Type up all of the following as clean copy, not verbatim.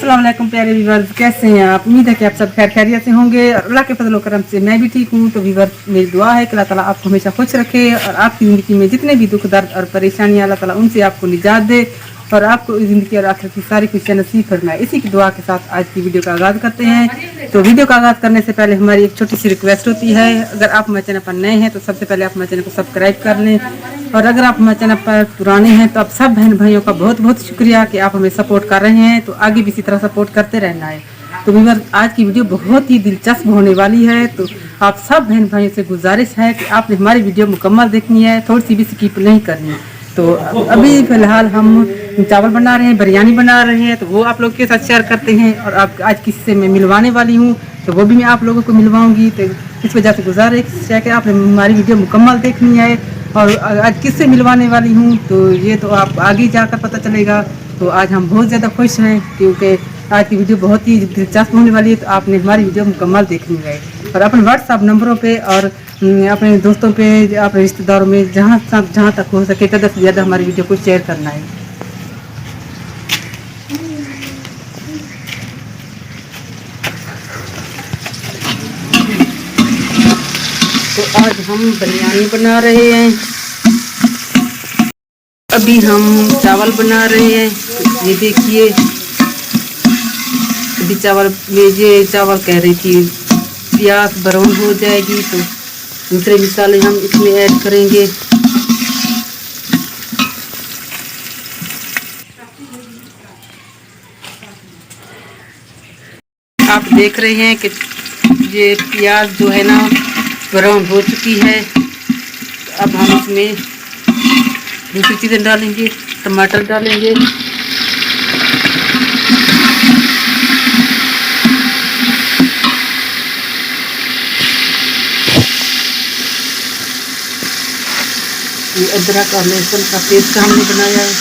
अस्सलाम वालेकुम प्यारे व्यूवर्स, कैसे हैं आप। उम्मीद है कि आप सब खैर खैरियत से होंगे और अल्लाह के फजल करम से मैं भी ठीक हूँ। तो व्यूवर्स, मेरी दुआ है कि अल्लाह ताला आपको हमेशा खुश रखे और आपकी ज़िंदगी में जितने भी दुख दर्द और परेशानियाँ अल्लाह ताला उनसे आपको निजात दे और आपको ज़िंदगी और आखिरत की सारी खुशियाँ नसीब फरमाए। इसी की दुआ के साथ आज की वीडियो का आगाज़ करते हैं। तो वीडियो का आगाज़ करने से पहले हमारी एक छोटी सी रिक्वेस्ट होती है, अगर आप हमारे चैनल पर नए हैं तो सबसे पहले आप हमारे चैनल को सब्सक्राइब कर लें और अगर आप हमारे चैनल पर पुराने हैं तो आप सब बहन भाइयों का बहुत बहुत शुक्रिया कि आप हमें सपोर्ट कर रहे हैं। तो आगे भी इसी तरह सपोर्ट करते रहना है। तो व्यूअर, आज की वीडियो बहुत ही दिलचस्प होने वाली है। तो आप सब बहन भाइयों से गुजारिश है कि आपने हमारी वीडियो मुकम्मल देखनी है, थोड़ी सी भी स्किप नहीं करनी। तो अभी फ़िलहाल हम चावल बना रहे हैं, बिरयानी बना रहे हैं, तो वो आप लोग के साथ शेयर करते हैं। और आप आज किससे मैं मिलवाने वाली हूँ तो वो भी मैं आप लोगों को मिलवाऊंगी। तो इस वजह से गुजारिश है कि आपने हमारी वीडियो मुकम्मल देखनी है। और आज किससे मिलवाने वाली हूँ तो ये तो आप आगे जाकर पता चलेगा। तो आज हम बहुत ज़्यादा खुश हैं क्योंकि आज की वीडियो बहुत ही दिलचस्प होने वाली है। तो आपने हमारी वीडियो मुकम्मल देखनी है और अपने व्हाट्सएप नंबरों पे और अपने दोस्तों पे, अपने रिश्तेदारों में जहाँ तक हो सके ज़्यादा से ज़्यादा हमारी वीडियो को शेयर करना है। तो आज हम बिरयानी बना रहे हैं। अभी हम चावल बना रहे हैं। ये देखिए, अभी चावल कह रही थी प्याज ब्राउन हो जाएगी तो दूसरे मसाले हम इसमें ऐड करेंगे। आप देख रहे हैं कि ये प्याज जो है ना ब्राउन हो चुकी है। अब हम इसमें दूसरी चीज़ें डालेंगे, टमाटर डालेंगे, ये अदरक और लहसुन का पेस्ट हमने बनाया है।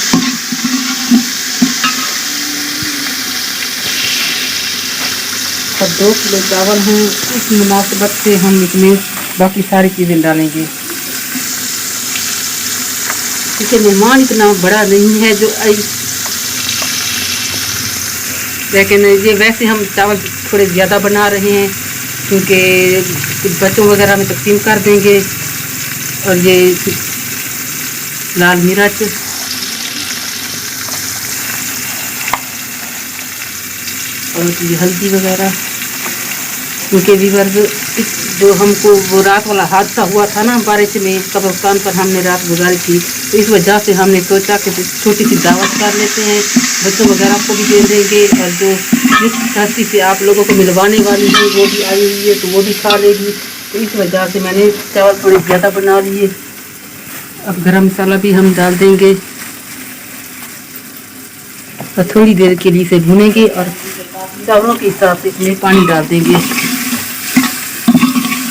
और 2 किलो चावल हैं, इस मुनासिबत से हम इसमें बाकी सारी चीज़ें डालेंगे क्योंकि मेहमान इतना बड़ा नहीं है जो लेकिन ये वैसे हम चावल थोड़े ज़्यादा बना रहे हैं क्योंकि बच्चों वगैरह में तकसीम कर देंगे। और ये लाल मिर्च और ये हल्दी वगैरह, क्योंकि व्यूअर्स जो हमको वो रात वाला हादसा हुआ था ना बारिश में, कब्रिस्तान पर हमने रात गुजारी थी, तो इस वजह से हमने सोचा कि छोटी सी दावत कर लेते हैं, बच्चों वगैरह को भी दे देंगे और जो जिस हस्ती से आप लोगों को मिलवाने वाली है वो भी आई हुई है तो वो भी खा लेगी। तो इस वजह से मैंने चावल थोड़े ज़्यादा बना लिए। अब गरम मसाला भी हम डाल देंगे और थोड़ी देर के लिए इसे भूनेंगे और चावलों के हिसाब से इसमें पानी डाल देंगे।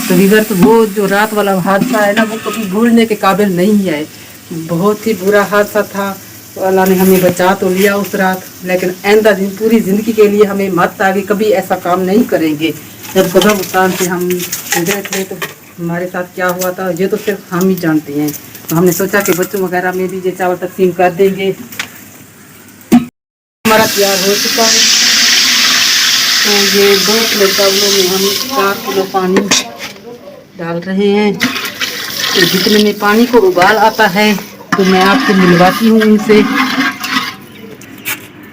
तो व्यूअर्स, वो जो रात वाला हादसा है ना वो कभी भूलने के काबिल नहीं है। बहुत ही बुरा हादसा था। तो अल्लाह ने हमें बचा तो लिया उस रात, लेकिन आइंदा दिन पूरी ज़िंदगी के लिए हमें मत आगे कभी ऐसा काम नहीं करेंगे। जब कब्रिस्तान से हम गुजरे थे तो हमारे साथ क्या हुआ था ये तो सिर्फ हम ही जानते हैं। तो हमने सोचा कि बच्चों वगैरह में भी ये चावल तकसीम कर देंगे। हमारा तैयार हो चुका है। तो ये 2 किलो चावलों में हम 4 किलो पानी डाल रहे हैं। तो जितने में पानी को उबाल आता है तो मैं आपसे मिलवाती हूँ इनसे।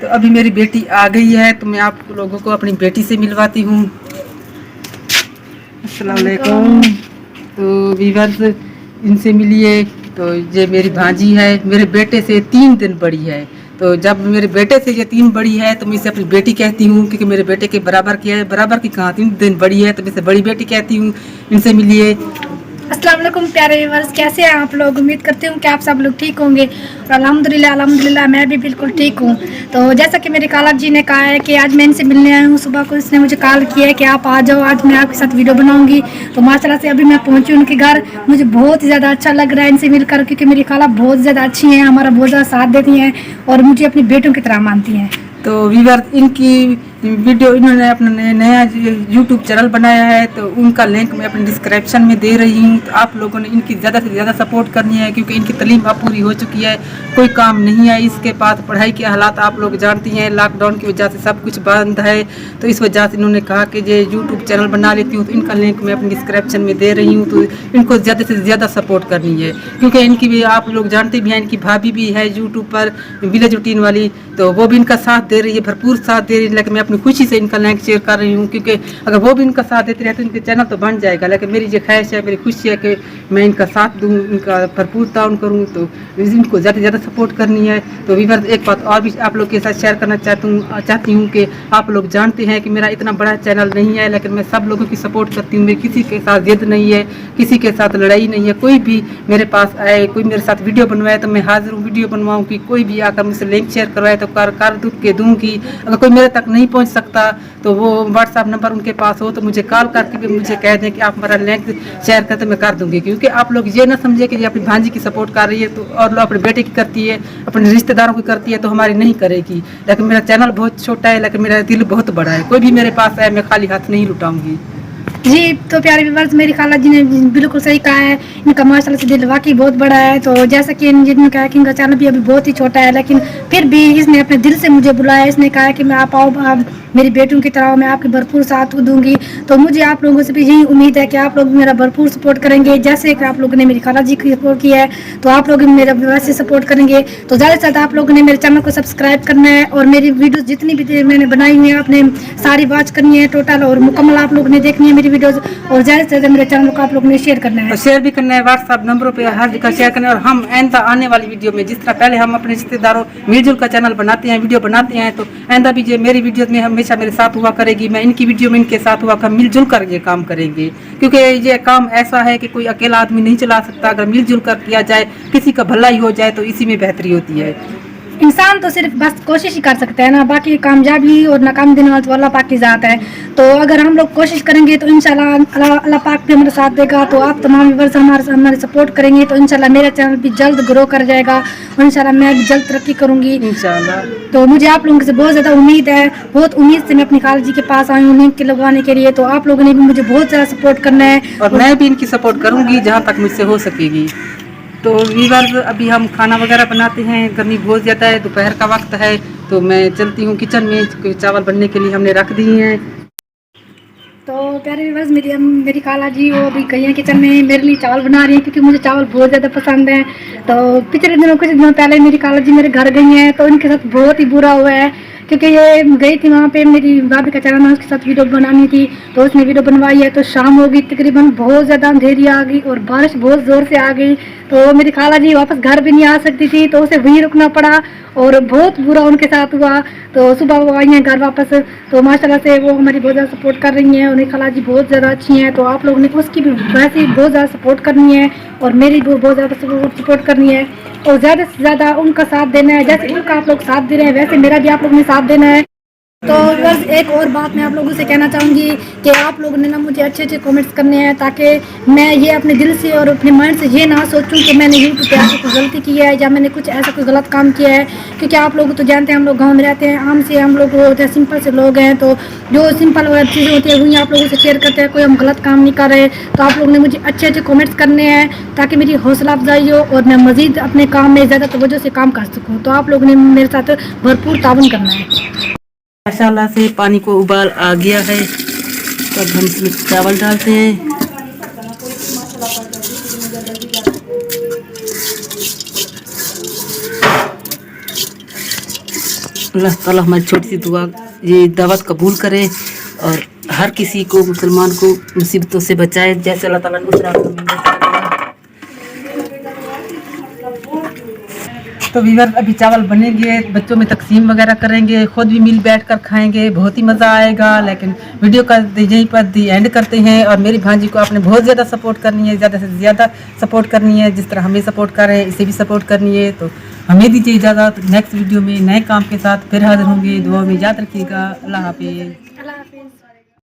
तो अभी मेरी बेटी आ गई है तो मैं आप लोगों को अपनी बेटी से मिलवाती हूँ। अस्सलाम वालेकुम। तो व्यूअर्स, इनसे मिलिए। तो ये मेरी भांजी है, मेरे बेटे से 3 दिन बड़ी है। तो जब मेरे बेटे से ये 3 बड़ी है तो मैं इसे अपनी बेटी कहती हूँ क्योंकि मेरे बेटे के बराबर की है, बराबर की कहाँ 3 दिन बड़ी है तो मैं इसे बड़ी बेटी कहती हूँ। इनसे मिलिए। अस्सलाम वालेकुम प्यारे व्यूअर्स, कैसे हैं आप लोग। उम्मीद करती हूँ कि आप सब लोग ठीक होंगे और अल्हम्दुलिल्लाह मैं भी बिल्कुल ठीक हूँ। तो जैसा कि मेरे खाला जी ने कहा है कि आज मैं इनसे मिलने आई हूँ। सुबह को इसने मुझे कॉल किया है कि आप आ जाओ, आज मैं आपके साथ वीडियो बनाऊंगी। तो माशाल्लाह से अभी मैं पहुँची उनके घर। मुझे बहुत ही ज़्यादा अच्छा लग रहा है इनसे मिलकर, क्योंकि मेरी खाला बहुत ज़्यादा अच्छी हैं, हमारा बहुत ज़्यादा साथ देती हैं और मुझे अपनी बेटों की तरह मानती हैं। तो व्यूअर्स, इनकी वीडियो इन्होंने अपना नया यूट्यूब चैनल बनाया है, तो उनका लिंक मैं अपने डिस्क्रिप्शन में दे रही हूँ। तो आप लोगों ने इनकी ज़्यादा से ज़्यादा सपोर्ट करनी है, क्योंकि इनकी तालीम अब पूरी हो चुकी है, कोई काम नहीं है इसके पास। पढ़ाई के हालात आप लोग जानती हैं, लॉकडाउन की वजह से सब कुछ बंद है, तो इस वजह से इन्होंने कहा कि ये यूट्यूब चैनल बना लेती हूँ। तो इनका लिंक मैं अपने डिस्क्रिप्शन में दे रही हूँ, तो इनको ज़्यादा से ज़्यादा सपोर्ट करनी है, क्योंकि इनकी भी आप लोग जानते भी हैं, इनकी भाभी भी है यूट्यूब पर विलेज रूटीन वाली, तो वो भी इनका साथ दे रही है, भरपूर साथ दे रही है। लेकिन मैं अपनी खुशी से इनका लिंक शेयर कर रही हूँ, क्योंकि अगर वो भी इनका साथ देते रहे तो इनके चैनल तो बन जाएगा। लेकिन मेरी जो ख्वाहिश है, मेरी खुशी है कि मैं इनका साथ दूँ, इनका भरपूर ताउन करूँ, तो इनको ज़्यादा से ज़्यादा सपोर्ट करनी है। तो वीवर एक बात और भी आप लोग के साथ शेयर करना चाहती हूँ कि आप लोग जानते हैं कि मेरा इतना बड़ा चैनल नहीं है, लेकिन मैं सब लोगों की सपोर्ट करती हूँ। मेरी किसी के साथ जिद नहीं है, किसी के साथ लड़ाई नहीं है। कोई भी मेरे पास आए, कोई मेरे साथ वीडियो बनवाए तो मैं हाजिर हूँ वीडियो बनवाऊँ की। कोई भी आकर मुझसे लिंक शेयर करवाए तो कर दूँगी। अगर कोई मेरे तक नहीं पहुँच सकता तो वो व्हाट्सअप नंबर उनके पास हो तो मुझे कॉल करके भी मुझे कह दें कि आप हमारा लिंक शेयर करें, तो मैं कर दूँगी। क्योंकि आप लोग ये ना समझे कि ये अपनी भांजी की सपोर्ट कर रही है तो और लोग अपने बेटे की करती है, अपने रिश्तेदारों की करती है, तो हमारी नहीं करेगी। लेकिन मेरा चैनल बहुत छोटा है, लेकिन मेरा दिल बहुत बड़ा है। कोई भी मेरे पास आए मैं खाली हाथ नहीं लुटाऊंगी। जी, तो प्यारे व्यूअर्स, मेरी खाला जी ने बिल्कुल सही कहा है। इनका माशाल्लाह से दिल वाकई बहुत बड़ा है। तो जैसा कि जिन्होंने कहा कि इनका चैनल भी अभी बहुत ही छोटा है, लेकिन फिर भी इसने अपने दिल से मुझे बुलाया। इसने कहा कि मैं आप आओ, आप मेरी बेटियों की तरह, मैं आपके भरपूर साथ दूंगी। तो मुझे आप लोगों से भी यही उम्मीद है कि आप लोग मेरा भरपूर सपोर्ट करेंगे। जैसे कि आप लोगों ने मेरी खाला जी की सपोर्ट किया है, तो आप लोग मेरा वैसे सपोर्ट करेंगे। तो ज़्यादा से ज़्यादा आप लोगों ने मेरे चैनल को सब्सक्राइब करना है, और मेरी वीडियोज़ जितनी भी मैंने बनाई हुई है आपने सारी वॉच करनी है टोटल, और मुकम्मल आप लोगों ने देखनी है मेरी वीडियोज़। और ज़्यादा से ज़्यादा मेरे चैनल को आप लोगों ने शेयर करना है, और शेयर भी करना है, व्हाट्सएप नंबरों पे हर जगह शेयर करना है। और हम आइंदा आने वाली वीडियो में, जिस तरह पहले हम अपने रिश्तेदारों मिलजुल का चैनल बनाते हैं, वीडियो बनाते हैं, तो आइंदा भी ये मेरी वीडियो में हमेशा मेरे साथ हुआ करेगी। मैं इनकी वीडियो में इनके साथ हुआ कर मिलजुल कर ये काम करेंगे, क्योंकि ये काम ऐसा है कि कोई अकेला आदमी नहीं चला सकता। अगर मिलजुल कर किया जाए, किसी का भलाई हो जाए, तो इसी में बेहतरी होती है। इंसान तो सिर्फ बस कोशिश ही कर सकता है ना, बाकी कामयाबी और नाकामी देने वाला तो अल्लाह पाक की ज़ात है। तो अगर हम लोग कोशिश करेंगे तो इंशाल्लाह अल्लाह पाक भी हमारे साथ देगा। तो आप तमाम व्यूअर्स हमारे सपोर्ट करेंगे तो इंशाल्लाह मेरा चैनल भी जल्द ग्रो कर जाएगा, और इंशाल्लाह मैं भी जल्द तरक्की करूँगी इंशाल्लाह। तो मुझे आप लोगों से बहुत ज़्यादा उम्मीद है, बहुत उम्मीद से मैं अपनी खाला जी के पास आई हूँ लिंक के लगवाने के लिए। तो आप लोगों ने भी मुझे बहुत ज़्यादा सपोर्ट करना है, और मैं भी इनकी सपोर्ट करूँगी जहाँ तक मुझसे हो सकेगी। तो वीवर्स, अभी हम खाना वगैरह बनाते हैं, गर्मी बहुत ज़्यादा है, दोपहर का वक्त है, तो मैं चलती हूँ किचन में। चावल बनने के लिए हमने रख दिए हैं। तो प्यारे व्यूअर्स, मेरी खाला जी वो अभी गई हैं किचन में, मेरे लिए चावल बना रही हैं, क्योंकि मुझे चावल बहुत ज़्यादा पसंद है। तो पिछले दिनों कुछ दिनों पहले मेरी खाला जी मेरे घर गई हैं, तो इनके साथ बहुत ही बुरा हुआ है, क्योंकि ये गई थी वहाँ पे, मेरी भाभी का चैनल है, उसके साथ वीडियो बनानी थी, तो उसने वीडियो बनवाई है। तो शाम हो गई तकरीबन, बहुत ज़्यादा अंधेरी आ गई और बारिश बहुत ज़ोर से आ गई, तो मेरी खाला जी वापस घर भी नहीं आ सकती थी, तो उसे वहीं रुकना पड़ा, और बहुत बुरा उनके साथ हुआ। तो सुबह वो आई हैं घर वापस, तो माशाल्लाह से वो हमारी बहुत ज़्यादा सपोर्ट कर रही हैं, उन्हें खाला जी बहुत ज़्यादा अच्छी हैं। तो आप लोगों ने उसकी भी वैसे ही बहुत ज़्यादा सपोर्ट करनी है, और मेरी भी बहुत ज़्यादा सपोर्ट करनी है, और ज़्यादा से ज़्यादा उनका साथ देना है। जैसे उनका आप लोग साथ दे रहे हैं, वैसे मेरा भी आप लोगों ने साथ देना है। तो बस एक और बात मैं आप लोगों से कहना चाहूँगी कि आप लोगों ने ना मुझे अच्छे अच्छे कमेंट्स करने हैं, ताकि मैं ये अपने दिल से और अपने माइंड से ये ना सोचूं कि मैंने यूट्यूब पे आके कोई गलती की है, या मैंने कुछ ऐसा कोई गलत काम किया है। क्योंकि आप लोग तो जानते हैं, हम लोग गांव में रहते हैं, आम से हम लोग होते हैं, सिंपल से लोग हैं, तो जो सिंपल चीज़ें होती है वही आप लोगों से शेयर करते हैं, कोई हम गलत काम नहीं कर रहे। तो आप लोगों ने मुझे अच्छे अच्छे कमेंट्स करने हैं, ताकि मेरी हौसला अफजाई हो और मैं मज़ीद अपने काम में ज़्यादा तवज्जो से काम कर सकूँ। तो आप लोगों ने मेरे साथ भरपूर ताउन करना है। माशाल्लाह से पानी को उबाल आ गया है, तब हम इसमें चावल डालते हैं। अल्लाह ताला हमारी छोटी सी दुआ ये दावत कबूल करे, और हर किसी को, मुसलमान को मुसीबतों से बचाए, जैसे अल्लाह ताला ने दूसरा। तो वीवर, अभी चावल बनेंगे, बच्चों में तकसीम वगैरह करेंगे, खुद भी मिल बैठ कर खाएंगे, बहुत ही मज़ा आएगा। लेकिन वीडियो का यहीं पर दी एंड करते हैं, और मेरी भांजी को आपने बहुत ज़्यादा सपोर्ट करनी है, ज़्यादा से ज़्यादा सपोर्ट करनी है, जिस तरह हमें सपोर्ट कर रहे हैं इसे भी सपोर्ट करनी है। तो हमें दीजिए इजाज़त, नेक्स्ट वीडियो में नए काम के साथ फिर हाजिर होंगे। दुआ में याद रखिएगा। अल्लाह हाफिज़।